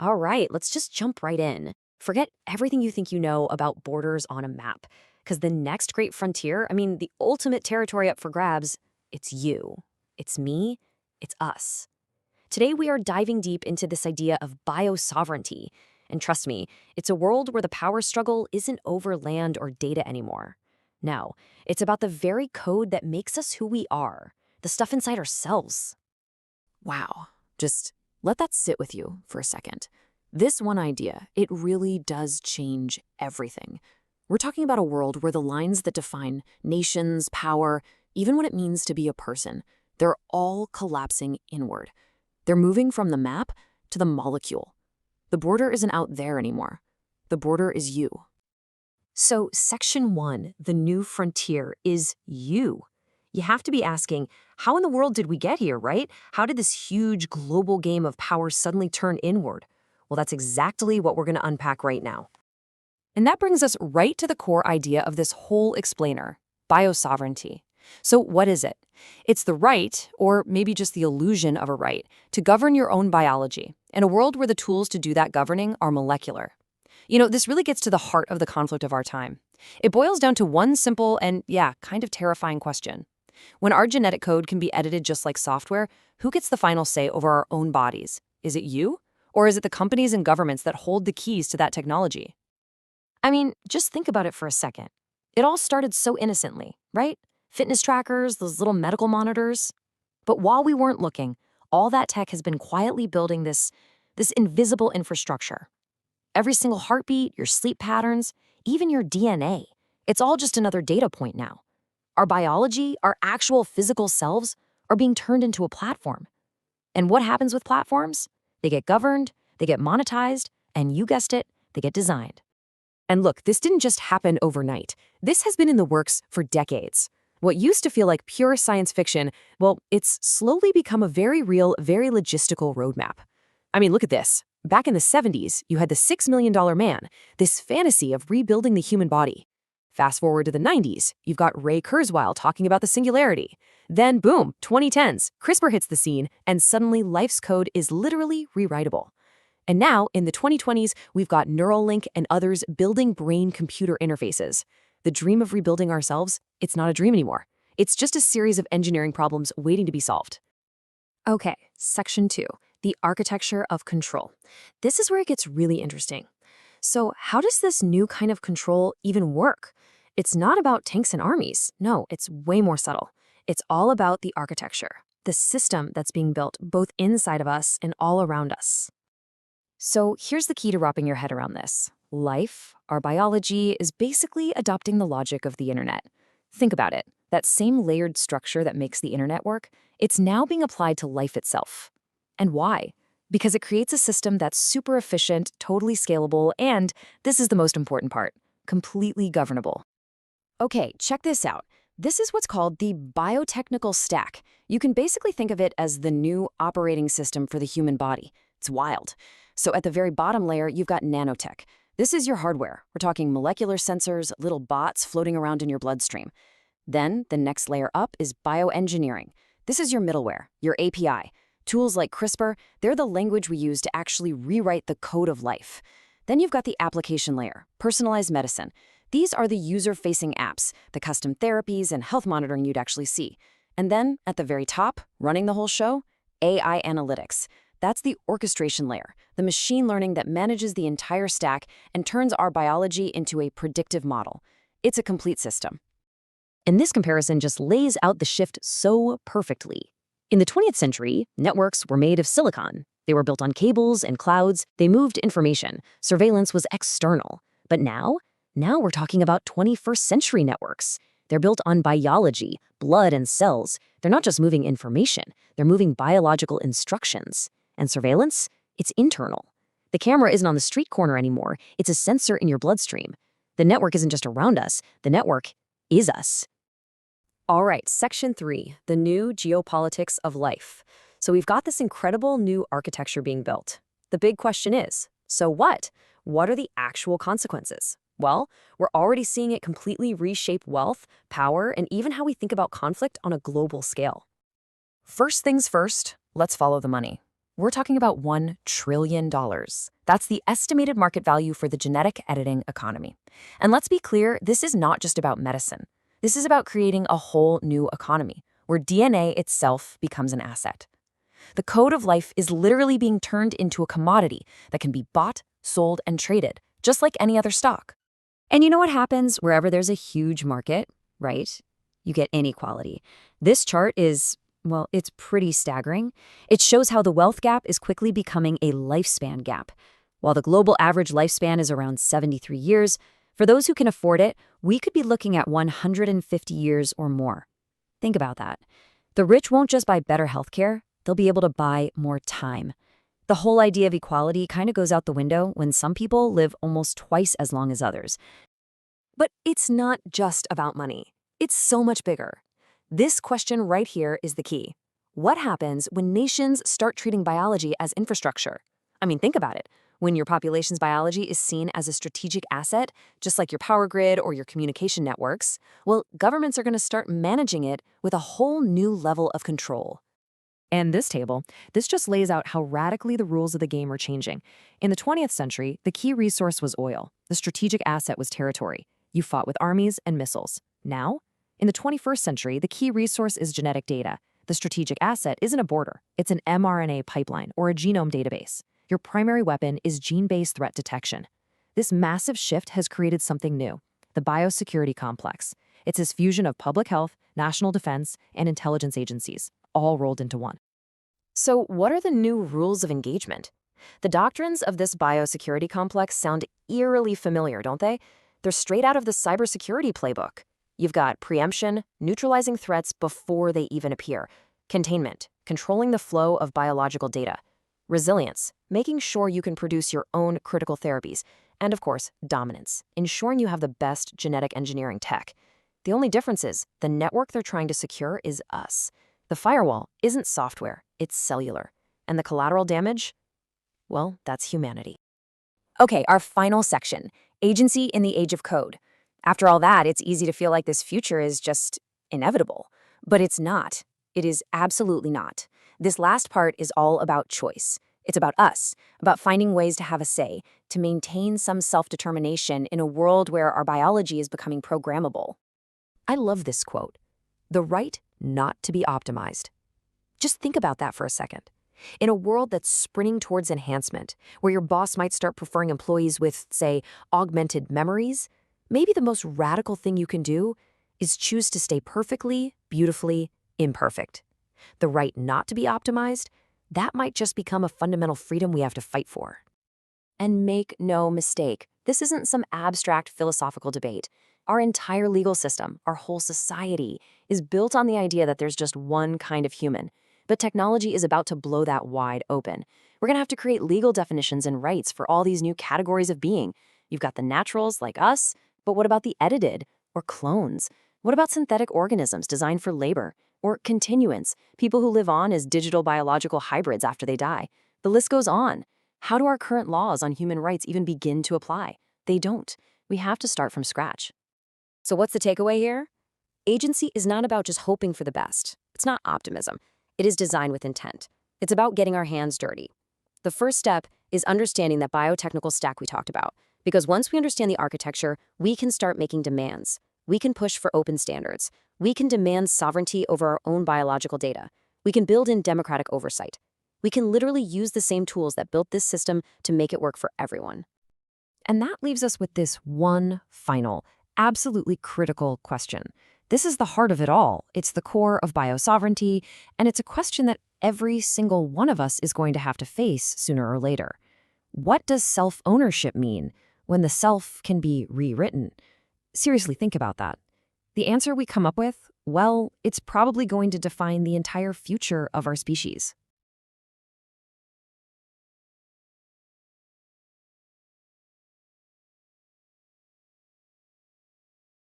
All right, let's just jump right in. Forget everything you think you know about borders on a map. Because the next great frontier, the ultimate territory up for grabs, it's you. It's me. It's us. Today, we are diving deep into this idea of biosovereignty. And trust me, it's a world where the power struggle isn't over land or data anymore. No, it's about the very code that makes us who we are, the stuff inside our cells. Wow. Just let that sit with you for a second. This one idea, it really does change everything. We're talking about a world where the lines that define nations, power, even what it means to be a person, they're all collapsing inward. They're moving from the map to the molecule. The border isn't out there anymore. The border is you. So, Section 1, the new frontier, is you. You have to be asking, how in the world did we get here, right? How did this huge global game of power suddenly turn inward? Well, that's exactly what we're going to unpack right now. And that brings us right to the core idea of this whole explainer, biosovereignty. So what is it? It's the right, or maybe just the illusion of a right, to govern your own biology in a world where the tools to do that governing are molecular. This really gets to the heart of the conflict of our time. It boils down to one simple and, kind of terrifying question. When our genetic code can be edited just like software, who gets the final say over our own bodies? Is it you? Or is it the companies and governments that hold the keys to that technology? Just think about it for a second. It all started so innocently, right? Fitness trackers, those little medical monitors. But while we weren't looking, all that tech has been quietly building this invisible infrastructure. Every single heartbeat, your sleep patterns, even your DNA, it's all just another data point now. Our biology, our actual physical selves, are being turned into a platform. And what happens with platforms? They get governed, they get monetized, and you guessed it, they get designed. And look, this didn't just happen overnight. This has been in the works for decades. What used to feel like pure science fiction, well, it's slowly become a very real, very logistical roadmap. Look at this. Back in the 70s, you had the $6 million man, this fantasy of rebuilding the human body. Fast forward to the 90s, you've got Ray Kurzweil talking about the singularity. Then, boom, 2010s, CRISPR hits the scene, and suddenly life's code is literally rewritable. And now, in the 2020s, we've got Neuralink and others building brain-computer interfaces. The dream of rebuilding ourselves, it's not a dream anymore. It's just a series of engineering problems waiting to be solved. Okay, Section 2, the architecture of control. This is where it gets really interesting. So how does this new kind of control even work? It's not about tanks and armies. No, it's way more subtle. It's all about the architecture, the system that's being built both inside of us and all around us. So here's the key to wrapping your head around this. Life, our biology, is basically adopting the logic of the internet. Think about it. That same layered structure that makes the internet work, it's now being applied to life itself. And why? Because it creates a system that's super efficient, totally scalable, and, this is the most important part, completely governable. Okay, check this out. This is what's called the biotechnical stack. You can basically think of it as the new operating system for the human body. It's wild. So at the very bottom layer, you've got nanotech. This is your hardware. We're talking molecular sensors, little bots floating around in your bloodstream. Then, the next layer up is bioengineering. This is your middleware, your API. Tools like CRISPR, they're the language we use to actually rewrite the code of life. Then you've got the application layer, personalized medicine. These are the user-facing apps, the custom therapies and health monitoring you'd actually see. And then, at the very top, running the whole show, AI analytics. That's the orchestration layer, the machine learning that manages the entire stack and turns our biology into a predictive model. It's a complete system. And this comparison just lays out the shift so perfectly. In the 20th century, networks were made of silicon. They were built on cables and clouds. They moved information. Surveillance was external. But now we're talking about 21st century networks. They're built on biology, blood, and cells. They're not just moving information. They're moving biological instructions. And surveillance? It's internal. The camera isn't on the street corner anymore. It's a sensor in your bloodstream. The network isn't just around us. The network is us. All right, Section 3, the new geopolitics of life. So we've got this incredible new architecture being built. The big question is, so what? What are the actual consequences? Well, we're already seeing it completely reshape wealth, power, and even how we think about conflict on a global scale. First things first, let's follow the money. We're talking about $1 trillion. That's the estimated market value for the genetic editing economy. And let's be clear, this is not just about medicine. This is about creating a whole new economy where DNA itself becomes an asset. The code of life is literally being turned into a commodity that can be bought, sold, and traded, just like any other stock. And you know what happens wherever there's a huge market, right? You get inequality. This chart is, well, it's pretty staggering. It shows how the wealth gap is quickly becoming a lifespan gap. While the global average lifespan is around 73 years, for those who can afford it, we could be looking at 150 years or more. Think about that. The rich won't just buy better healthcare, they'll be able to buy more time. The whole idea of equality kind of goes out the window when some people live almost twice as long as others. But it's not just about money. It's so much bigger. This question right here is the key. What happens when nations start treating biology as infrastructure? I mean, think about it. When your population's biology is seen as a strategic asset, just like your power grid or your communication networks, well, governments are going to start managing it with a whole new level of control. And this just lays out how radically the rules of the game are changing. In the 20th century, the key resource was oil. The strategic asset was territory. You fought with armies and missiles. Now, in the 21st century, the key resource is genetic data. The strategic asset isn't a border. It's an mRNA pipeline or a genome database. Your primary weapon is gene-based threat detection. This massive shift has created something new, the biosecurity complex. It's this fusion of public health, national defense, and intelligence agencies, all rolled into one. So what are the new rules of engagement? The doctrines of this biosecurity complex sound eerily familiar, don't they? They're straight out of the cybersecurity playbook. You've got preemption, neutralizing threats before they even appear. Containment, controlling the flow of biological data. Resilience, making sure you can produce your own critical therapies. And of course, dominance, ensuring you have the best genetic engineering tech. The only difference is the network they're trying to secure is us. The firewall isn't software, it's cellular. And the collateral damage? Well, that's humanity. Okay, our final section, agency in the age of code. After all that, it's easy to feel like this future is just inevitable. But it's not. It is absolutely not. This last part is all about choice. It's about us, about finding ways to have a say, to maintain some self-determination in a world where our biology is becoming programmable. I love this quote. The right not to be optimized. Just think about that for a second. In a world that's sprinting towards enhancement, where your boss might start preferring employees with, say, augmented memories, maybe the most radical thing you can do is choose to stay perfectly, beautifully imperfect. The right not to be optimized, that might just become a fundamental freedom we have to fight for. And make no mistake, this isn't some abstract philosophical debate. Our entire legal system, our whole society, is built on the idea that there's just one kind of human. But technology is about to blow that wide open. We're going to have to create legal definitions and rights for all these new categories of being. You've got the naturals, like us, but what about the edited or clones? What about synthetic organisms designed for labor? Or continuants, people who live on as digital biological hybrids after they die? The list goes on. How do our current laws on human rights even begin to apply? They don't. We have to start from scratch. So what's the takeaway here? Agency is not about just hoping for the best. It's not optimism. It is design with intent. It's about getting our hands dirty. The first step is understanding that biotechnical stack we talked about, because once we understand the architecture, we can start making demands. We can push for open standards. We can demand sovereignty over our own biological data. We can build in democratic oversight. We can literally use the same tools that built this system to make it work for everyone. And that leaves us with this one final, absolutely critical question. This is the heart of it all. It's the core of biosovereignty, and it's a question that every single one of us is going to have to face sooner or later. What does self-ownership mean when the self can be rewritten? Seriously, think about that. The answer we come up with, well, it's probably going to define the entire future of our species.